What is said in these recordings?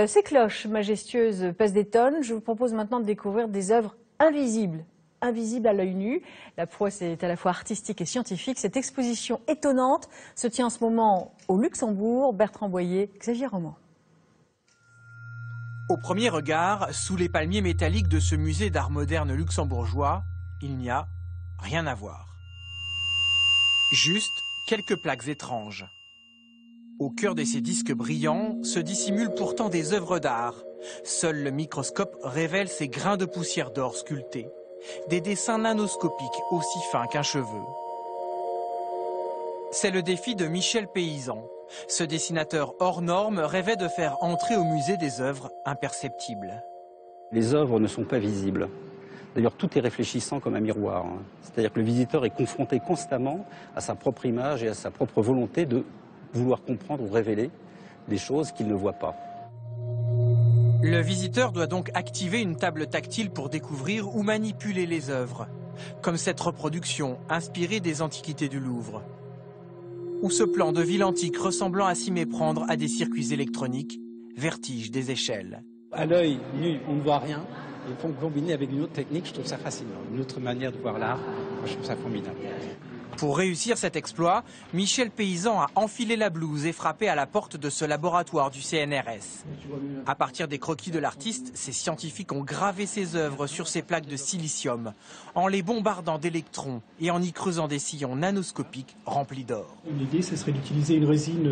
Ces cloches majestueuses pèsent des tonnes. Je vous propose maintenant de découvrir des œuvres invisibles. Invisibles à l'œil nu. La prouesse est à la fois artistique et scientifique. Cette exposition étonnante se tient en ce moment au Luxembourg. Bertrand Boyer, Xavier Roman. Au premier regard, sous les palmiers métalliques de ce musée d'art moderne luxembourgeois, il n'y a rien à voir. Juste quelques plaques étranges. Au cœur de ces disques brillants se dissimulent pourtant des œuvres d'art. Seul le microscope révèle ces grains de poussière d'or sculptés. Des dessins nanoscopiques aussi fins qu'un cheveu. C'est le défi de Michel Paysan. Ce dessinateur hors norme rêvait de faire entrer au musée des œuvres imperceptibles. Les œuvres ne sont pas visibles. D'ailleurs, tout est réfléchissant comme un miroir. C'est-à-dire que le visiteur est confronté constamment à sa propre image et à sa propre volonté de vouloir comprendre ou révéler des choses qu'il ne voit pas. Le visiteur doit donc activer une table tactile pour découvrir ou manipuler les œuvres, comme cette reproduction inspirée des antiquités du Louvre. Ou ce plan de ville antique ressemblant à s'y méprendre à des circuits électroniques, vertige des échelles. À l'œil nu, on ne voit rien. Il faut combiner avec une autre technique, je trouve ça fascinant. Une autre manière de voir l'art, moi je trouve ça formidable. Pour réussir cet exploit, Michel Paysan a enfilé la blouse et frappé à la porte de ce laboratoire du CNRS. À partir des croquis de l'artiste, ces scientifiques ont gravé ses œuvres sur ces plaques de silicium, en les bombardant d'électrons et en y creusant des sillons nanoscopiques remplis d'or. L'idée, ce serait d'utiliser une résine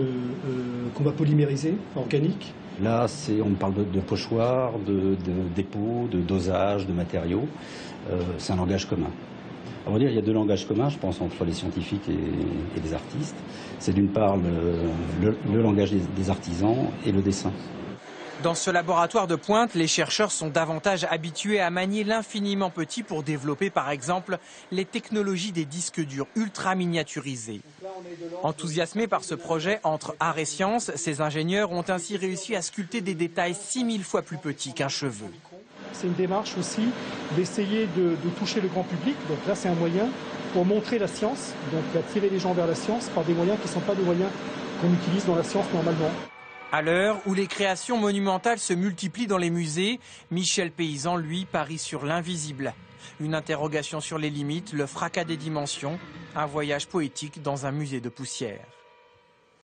qu'on va polymériser, organique. Là, on parle de pochoirs, de dépôts, de dosage, de matériaux. C'est un langage commun. À vrai dire, il y a deux langages communs, je pense, entre les scientifiques et les artistes. C'est d'une part le langage des artisans et le dessin. Dans ce laboratoire de pointe, les chercheurs sont davantage habitués à manier l'infiniment petit pour développer, par exemple, les technologies des disques durs ultra miniaturisés. Enthousiasmés par ce projet entre art et science, ces ingénieurs ont ainsi réussi à sculpter des détails 6000 fois plus petits qu'un cheveu. C'est une démarche aussi d'essayer de toucher le grand public. Donc là, c'est un moyen pour montrer la science, donc attirer les gens vers la science par des moyens qui ne sont pas des moyens qu'on utilise dans la science normalement. À l'heure où les créations monumentales se multiplient dans les musées, Michel Paysan, lui, parie sur l'invisible. Une interrogation sur les limites, le fracas des dimensions, un voyage poétique dans un musée de poussière.